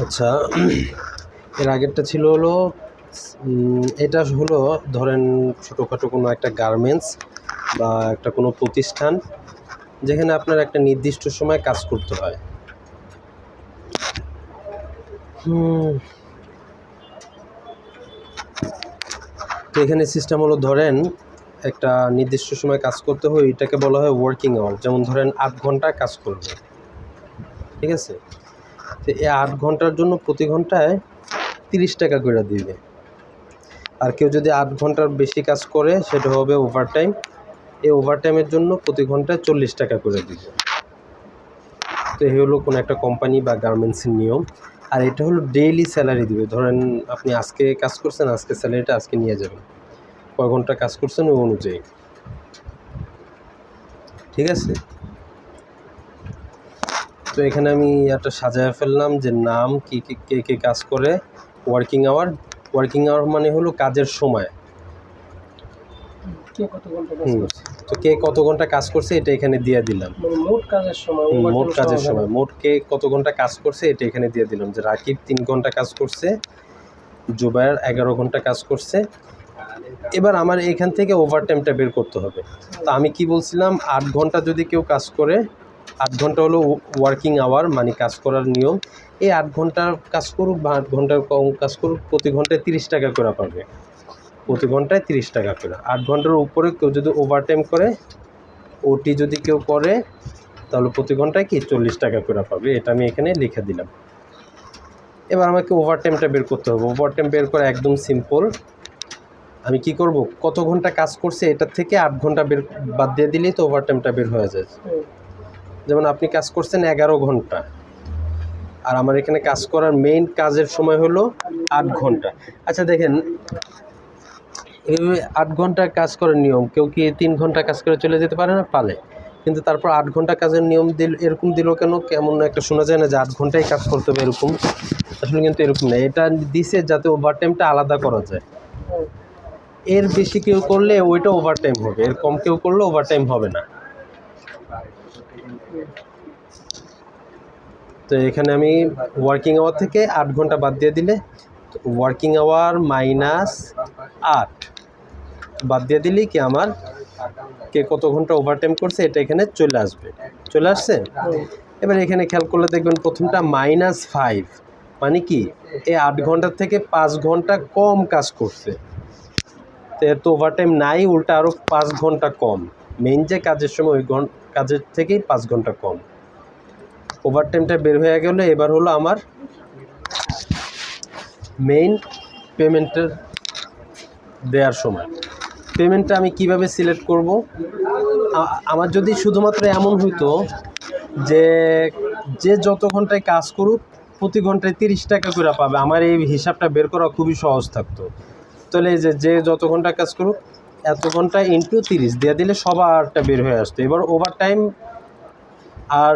আচ্ছা, এর আগেরটা ছিল হলো এটা হলো ধরেন ছোটোখাটো কোনো একটা গার্মেন্টস বা একটা কোনো প্রতিষ্ঠান যেখানে আপনার একটা নির্দিষ্ট সময় কাজ করতে হয়। তো এখানে সিস্টেম হলো ধরেন একটা নির্দিষ্ট সময় কাজ করতে হয়, এটাকে বলা হয় ওয়ার্কিং আওয়ার। যেমন ধরেন 8 ঘন্টা কাজ করবে, ঠিক আছে? তো এই 8 ঘন্টার জন্য প্রতি ঘন্টায় 30 টাকা করে দিবে। আর কেউ যদি 8 ঘন্টার বেশি কাজ করে সেটা হবে ওভারটাইম। এই ওভারটাইমের জন্য প্রতি ঘন্টায় 40 টাকা করে দিবে। তো এই হলো কোনো একটা কোম্পানি বা গার্মেন্টসের নিয়ম। আর এটা হলো ডেইলি স্যালারি দিবে। ধরেন আপনি আজকে কাজ করছেন, আজকে স্যালারিটা আজকে নিয়ে যাবেন, কয় ঘন্টা কাজ করছেন ওই অনুযায়ী, ঠিক আছে? তো এখানে আমি একটা সাজায় ফেললাম যে নাম কি কে কে কাজ করে, ওয়ার্কিং আওয়ার। ওয়ার্কিং আওয়ার মানে হলো কাজের সময়। তো কে কত ঘন্টা কাজ করছে এটা এখানে দিয়ে দিলাম। মোট কাজের সময় মোট কে কত ঘন্টা কাজ করছে এটা এখানে দিয়ে দিলাম। যে রাকিব 3 ঘন্টা কাজ করছে, জুবায়ের 11 ঘন্টা কাজ করছে। এবার আমার এখান থেকে ওভারটাইমটা বের করতে হবে। তো আমি কি বলছিলাম, 8 ঘন্টা যদি কেউ কাজ করে, 8 ঘন্টা হলো ওয়ার্কিং আওয়ার, মানে কাজ করার নিয়ম। এই 8 ঘন্টা কাজ করুক বা 8 ঘন্টার কম কাজ করুক, প্রতি ঘন্টায় 30 টাকা করে পাবে। প্রতি ঘন্টায় 30 টাকা করে। 8 ঘন্টার উপরে কেউ যদি ওভারটাইম করে, ওটি যদি কেউ করে, তাহলে প্রতি ঘন্টায় কি 40 টাকা করে পাবে। এটা আমি এখানে লিখে দিলাম। এবার আমাকে ওভারটাইমটা বের করতে হবে। ওভারটাইম বের করা একদম সিম্পল। আমি কি করব, কত ঘন্টা কাজ করছে এটার থেকে 8 ঘন্টা বাদ দিয়ে দিলেই তো ওভারটাইমটা বের হয়ে যায়। যেমন আপনি কাজ করছেন 11 ঘন্টা, আর আমার এখানে কাজ করার মেইন কাজের সময় হলো 8 ঘন্টা। আচ্ছা দেখেন, এইভাবে 8 ঘন্টা কাজ করার নিয়ম, কেউ কি 3 ঘন্টা কাজ করে চলে যেতে পারে না? পারে। কিন্তু তারপর 8 ঘন্টা কাজের নিয়ম এরকম দিল কেন? কেমন একটা শোনা যায় না যে 8 ঘন্টাই কাজ করতে হবে এরকম। আসলে কিন্তু এরকম না, এটা দিছে যাতে ওভারটাইমটা আলাদা করা যায়। এর বেশি কেউ করলে ওইটা ওভারটাইম হবে, এর কম কেউ করলে ওভারটাইম হবে না। তো এখানে আমি ওয়ার্কিং আওয়ার থেকে 8 ঘন্টা বাদ দিয়ে দিলে, ওয়ার্কিং আওয়ার মাইনাস 8 বাদ দিয়ে দিলেই কি আমার কে কত ঘন্টা ওভারটাইম করছে এটা এখানে চলে আসবে। চলে আসছে? এবার এখানে খেয়াল করলে দেখবেন প্রথমটা -5, মানে কি এই 8 ঘন্টার থেকে 5 ঘন্টা কম কাজ করছে। তো এর তো ওভারটাইম নাই, উল্টা আরও 5 ঘন্টা কম। মেইন যে কাজের সময় ওই কাজের থেকেই 5 ঘন্টা কম। ওভারটাইমটা বের হয়ে গেল। এবার হলো আমার মেইন পেমেন্টের দেওয়ার সময়। পেমেন্টটা আমি কিভাবে সিলেক্ট করব? আমার যদি শুধুমাত্র এমন হইতো যে যত ঘন্টায় কাজ করুক প্রতি ঘন্টায় 30 টাকা করে পাবে, আমার এই হিসাবটা বের করা খুবই সহজ থাকতো। তাহলে এই যে যত ঘন্টা কাজ করুক এত ঘন্টা ইন্টু 30 দিয়ে দিলে সবারটা বের হয়ে আসতো। এবার ওভারটাইম আর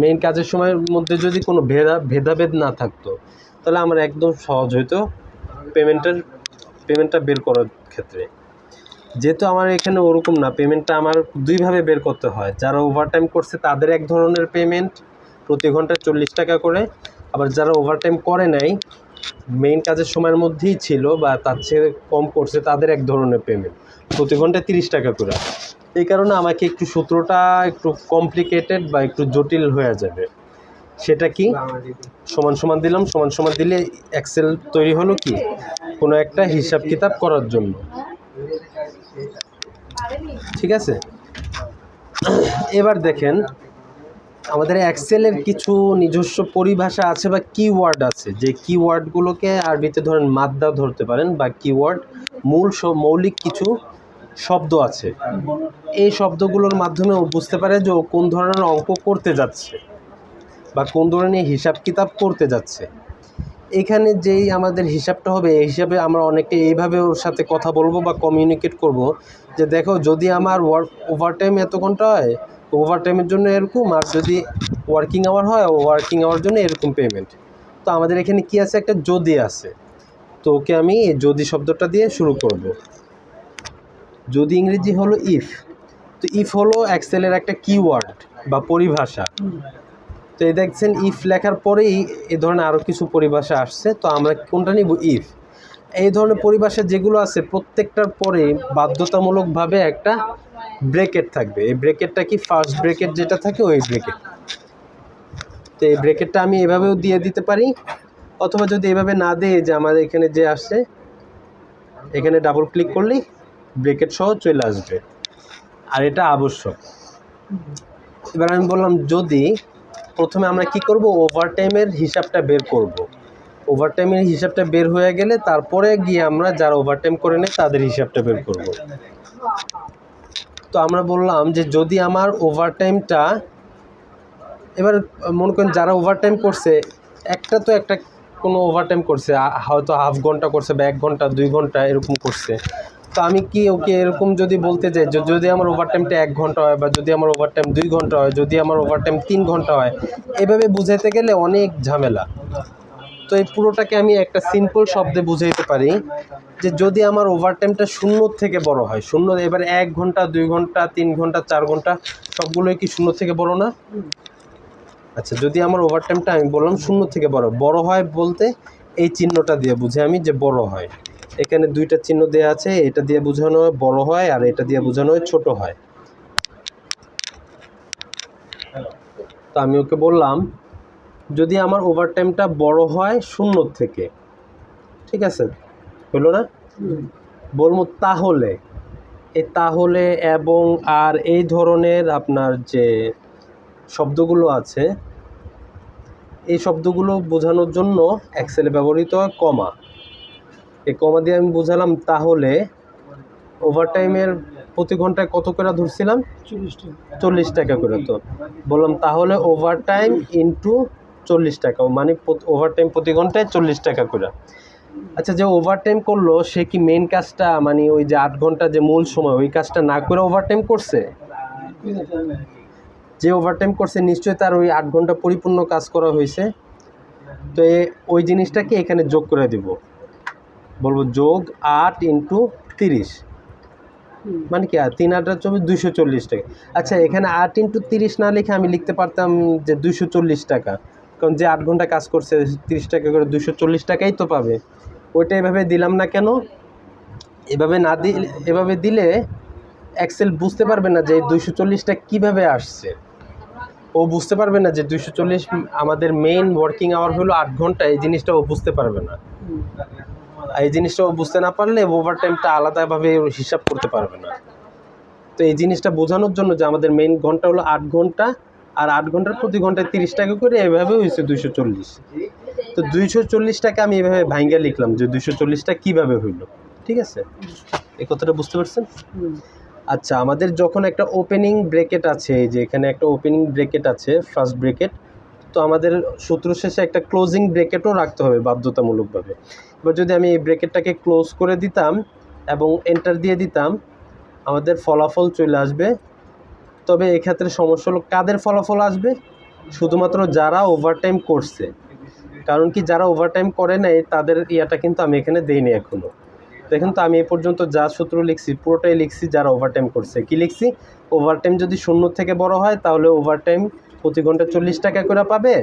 মেইন কাজের সময়ের মধ্যে যদি কোনো ভেদাভেদ না থাকতো, তাহলে আমার একদম সহজ হইতো পেমেন্টটা বের করার ক্ষেত্রে। যেহেতু আমার এখানে ওরকম না, পেমেন্টটা আমার দুইভাবে বের করতে হয়। যারা ওভারটাইম করছে তাদের এক ধরনের পেমেন্ট, প্রতি ঘন্টায় 40 টাকা করে। আবার যারা ওভারটাইম করে নাই, মেইন কাজের সময়ের মধ্যেই ছিল বা তার চেয়ে কম করছে, তাদের এক ধরনের পেমেন্ট, প্রতি ঘন্টায় 30 টাকা করে। এই কারণে আমাকে একটু সূত্রটা একটু কমপ্লিকেটেড বা একটু জটিল হয়ে যাবে। সেটা কি, সমান সমান দিলাম, সমান সমান দিলে এক্সেল তৈরি হলো কি কোনো একটা হিসাব কিতাব করার জন্য, ঠিক আছে? এবার দেখেন, আমাদের এক্সেলের কিছু নিজস্ব পরিভাষা আছে বা কিওয়ার্ড আছে, যে কিওয়ার্ডগুলোকে আরবিতে ধরেন মাদ্দা ধরতে পারেন, বা কিওয়ার্ড মৌলিক কিছু শব্দ আছে। এই শব্দগুলোর মাধ্যমে ও বুঝতে পারে যে ও কোন ধরনের অঙ্ক করতে যাচ্ছে বা কোন ধরনের হিসাব কিতাব করতে যাচ্ছে। এখানে যেই আমাদের হিসাবটা হবে, এই হিসাবে আমরা অনেকে এইভাবে ওর সাথে কথা বলবো বা কমিউনিকেট করব যে দেখো, যদি আমার ওভারটাইম এত ঘন্টা হয়, ওভারটাইমের জন্য এরকম, আর যদি ওয়ার্কিং আওয়ার হয়, ওয়ার্কিং আওয়ার জন্য এরকম পেমেন্ট। তো আমাদের এখানে কি আছে, একটা যদি আছে। তো ওকে আমি এই যদি শব্দটা দিয়ে শুরু করব। যদি ইংরেজি হলো ইফ। তো ইফ হলো এক্সেলের একটা কিওয়ার্ড বা পরিভাষা। তো তো এই দেখছেন ইফ লেখার পরেই এই ধরনের আরও কিছু পরিভাষা আসছে। তো আমরা কোনটা নিব? ইফ। এই ধরনের পরিভাষা যেগুলো আছে প্রত্যেকটার পরে বাধ্যতামূলকভাবে একটা ব্রেকেট থাকবে। এই ব্রেকেটটা কি? ফার্স্ট ব্রেকেট যেটা থাকে ওই ব্রেকেট। তো এই ব্রেকেটটা আমি এভাবেও দিয়ে দিতে পারি, অথবা যদি এভাবে না দিয়ে যে আমাদের এখানে যে আসছে এখানে ডাবল ক্লিক করলেই ব্রেকেট সহ চলে আসবে। আর এটা আবশ্যক। এবার আমি বললাম যদি প্রথমে আমরা কি করব? ওভারটাইমের হিসাবটা বের করব। ওভারটাইমের হিসাবটা বের হয়ে গেলে তারপরে গিয়ে আমরা যারা ওভারটাইম করে নেয় তাদের হিসাবটা বের করব। তো আমরা বললাম যে যদি আমার ওভারটাইমটা, এবার মনে করেন যারা ওভারটাইম করছে একটা কোনো ওভারটাইম করছে, হয়তো হাফ ঘন্টা করছে বা 1 ঘন্টা 2 ঘন্টা এরকম করছে। তো আমি কি ওকে এরকম যদি বলতে যাই যদি আমার ওভারটাইমটা 1 ঘন্টা হয়, বা যদি আমার ওভারটাইম 2 ঘন্টা হয়, যদি আমার ওভারটাইম 3 ঘন্টা হয়, এভাবে বুঝাইতে গেলে অনেক ঝামেলা। তো এই পুরোটাকে আমি একটা সিম্পল শব্দে বুঝাইতে পারি যে যদি আমার ওভারটাইমটা 0 থেকে বড় হয়, 0 এবার 1 ঘন্টা 2 ঘন্টা 3 ঘন্টা 4 ঘন্টা সবগুলোই কি 0 থেকে বড় না? আচ্ছা, যদি আমার ওভারটাইমটা আমি বললাম 0 থেকে বড় হয় বলতে এই চিহ্নটা দিয়ে বুঝে আমি যে বড় হয়। এখানে 2টা চিহ্ন দেওয়া আছে, এটা দিয়ে বোঝানো হয় বড় হয় আর এটা দিয়ে বোঝানো হয় ছোট হয়। তো আমি ওকে বললাম যদি আমার ওভারটাইমটা বড় হয় 0 থেকে, ঠিক আছে, হলো না? বলবো তাহলে, এই তাহলে এবং আর এই ধরনের আপনার যে শব্দগুলো আছে এই শব্দগুলো বোঝানোর জন্য এক্সেলে ব্যবহৃত হয় কমা। এই কমা দিয়ে আমি বুঝালাম তাহলে ওভারটাইমের প্রতি ঘন্টায় কত করে ধরছিলাম? 40 টাকা করে। তো বললাম তাহলে ওভারটাইম ইন্টু 40 টাকা, মানে ওভারটাইম প্রতি ঘন্টায় 40 টাকা করে। আচ্ছা, যে ওভারটাইম করলো সে কি মেন কাজটা, মানে ওই যে 8 ঘন্টা যে মূল সময় ওই কাজটা না করে ওভারটাইম করছে? যে ওভারটাইম করছে নিশ্চয়ই তার ওই 8 ঘন্টা পরিপূর্ণ কাজ করা হয়েছে। তো ওই জিনিসটাকে এখানে যোগ করে দিব, বলবো যোগ 8 ইন্টু 30, মানে কি 3 8 24 240 টাকা। আচ্ছা, এখানে 8 ইন্টু 30 না লিখে আমি লিখতে পারতাম যে 240 টাকা, কারণ যে 8 ঘন্টা কাজ করছে 30 টাকা করে 240 টাকাই তো পাবে। ওইটা এভাবে দিলাম না কেন? এভাবে না দিলে, এভাবে দিলে এক্সেল বুঝতে পারবে না যে 240টা কীভাবে আসছে। ও বুঝতে পারবে না যে 240 আমাদের মেইন ওয়ার্কিং আওয়ার হলো 8 ঘন্টা, এই জিনিসটা ও বুঝতে পারবে না। এই জিনিসটা ও বুঝতে না পারলে ওভারটাইমটা আলাদাভাবে হিসাব করতে পারবে না। তো এই জিনিসটা বোঝানোর জন্য যে আমাদের মেইন ঘন্টা হলো 8 ঘন্টা, আর 8 ঘন্টার প্রতি ঘন্টায় 30 টাকা করে, এভাবে হয়েছে 240। তো 240 টাকা আমি এভাবে ভাঙ্গা লিখলাম যে 240টা কীভাবে হইলো। ঠিক আছে, এই কথাটা বুঝতে পারছেন? আচ্ছা, আমাদের যখন একটা ওপেনিং ব্রেকেট আছে, এই যে এখানে একটা ওপেনিং ব্রেকেট আছে ফার্স্ট ব্রেকেট, তো আমাদের সূত্র শেষে একটা ক্লোজিং ব্রেকেটও রাখতে হবে বাধ্যতামূলকভাবে। এবার যদি আমি এই ব্রেকেটটাকে ক্লোজ করে দিতাম এবং এন্টার দিয়ে দিতাম, আমাদের ফলাফল চলে আসবে। তবে এক্ষেত্রে সমস্যা হলো কাদের ফলাফল আসবে? শুধুমাত্র যারা ওভারটাইম করছে। কারণ কি, যারা ওভারটাইম করে নাই তাদের ইয়াটা কিন্তু আমি এখানে দেইনি এখনও। দেখুন তো আমি এ পর্যন্ত যা সূত্র লিখছি পুরোটাই লিখছি যারা ওভারটাইম করছে। কি লিখছি? ওভারটাইম যদি 0 থেকে বড় হয় তাহলে ওভারটাইম প্রতি ঘন্টা 40 টাকা করে পাবে,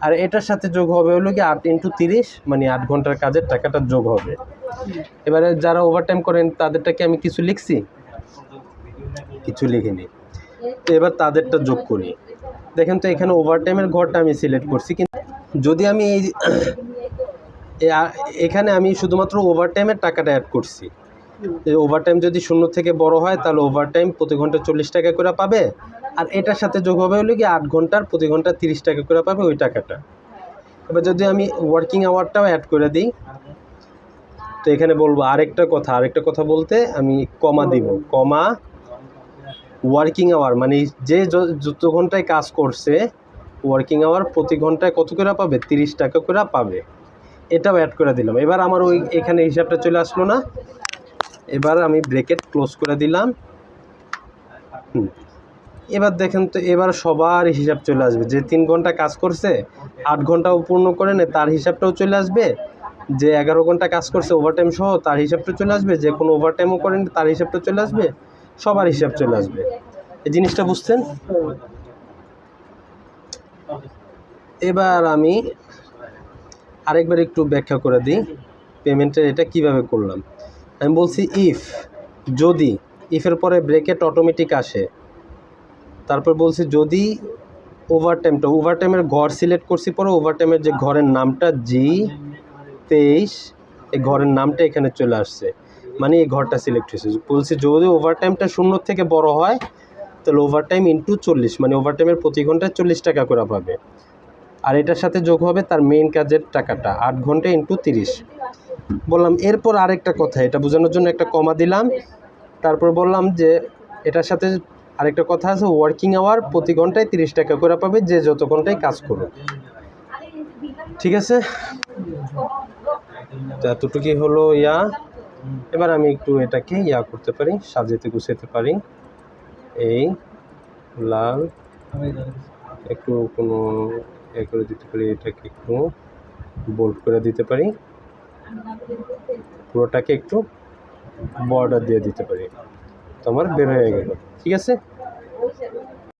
আর এটার সাথে যোগ হবে হলো কি 8 ইন্টু 30, মানে 8 ঘন্টার কাজের টাকাটা যোগ হবে। এবারে যারা ওভারটাইম করেন তাদেরটাকে আমি কিছু লিখছি? কিছু লিখিনি। তো এবার তাদেরটা যোগ করি। দেখেন তো এখানে ওভারটাইমের ঘরটা আমি সিলেক্ট করছি, কিন্তু যদি আমি এখানে আমি শুধুমাত্র ওভারটাইমের টাকাটা অ্যাড করছি। ওভারটাইম যদি 0 থেকে বড় হয় তাহলে ওভারটাইম প্রতি ঘন্টা 40 টাকা করে পাবে, আর এটার সাথে যোগ হবে হলো কি 8 ঘন্টার প্রতি ঘন্টা 30 টাকা করে পাবে ওই টাকাটা। এবার যদি আমি ওয়ার্কিং আওয়ারটাও অ্যাড করে দিই, তো এখানে বলবো আরেকটা কথা বলতে আমি কমা দিব, কমা ওয়ার্কিং আওয়ার, মানে যে যত ঘন্টায় কাজ করছে ওয়ার্কিং আওয়ার প্রতি ঘন্টায় কত করে পাবে? 30 টাকা করে পাবে। এটাও অ্যাড করে দিলাম। এবার আমার ওই এখানে হিসাবটা চলে আসলো না? এবার আমি ব্রেকেট ক্লোজ করে দিলাম। এবার দেখেন তো এবার সবার হিসাব চলে আসবে। যে 3 ঘন্টা কাজ করছে 8 ঘন্টাও পূর্ণ করে নেয় তার হিসাবটাও চলে আসবে, যে 11 ঘন্টা কাজ করছে ওভারটাইম সহ তার হিসাবটা চলে আসবে, যে কোনো ওভারটাইমও করেন তার হিসাবটা চলে আসবে, সবার হিসাব চলে আসবে। এই জিনিসটা বুঝছেন? এবার আমি আরেকবার একটু ব্যাখ্যা করে দিই পেমেন্টের এটা কিভাবে করলাম। আমি বলছি যদি ইফের পরে ব্রেকেট অটোমেটিক আসে, তারপর বলছি যদি ওভারটাইমের ঘর সিলেক্ট করছি, পরে ওভারটাইমের যে ঘরের নামটা G23, এই ঘরের নামটা এখানে চলে আসছে, মানে এই ঘরটা সিলেক্ট হয়েছে। বলছি যদি ওভারটাইমটা 0 থেকে বড় হয় তাহলে ওভারটাইম ইন্টু 40, মানে ওভারটাইমের প্রতি ঘন্টায় 40 টাকা করে পাবে। আর এটার সাথে যোগ হবে তার মেইন কাজের টাকাটা, 8 ঘন্টা ইন্টু 30 বললাম। এরপর আরেকটা কথা, এটা বোঝানোর জন্য একটা কমা দিলাম, তারপর বললাম যে এটার সাথে আরেকটা কথা আছে, ওয়ার্কিং আওয়ার প্রতি ঘন্টায় 30 টাকা করে পাবে যে যত ঘন্টায় কাজ করুক। ঠিক আছে, তো এতটুকুই হলো এবার আমি একটু এটাকে করতে পারি, সাজাতে গুছাতে পারি। এই লাল একটু কোনো করে দিতে পারি, এটাকে একটু বোল্ড করে দিতে পারি, পুরোটাকে একটু বর্ডার দিয়ে দিতে পারি, তো আমার বের হয়ে গেল। ঠিক আছে।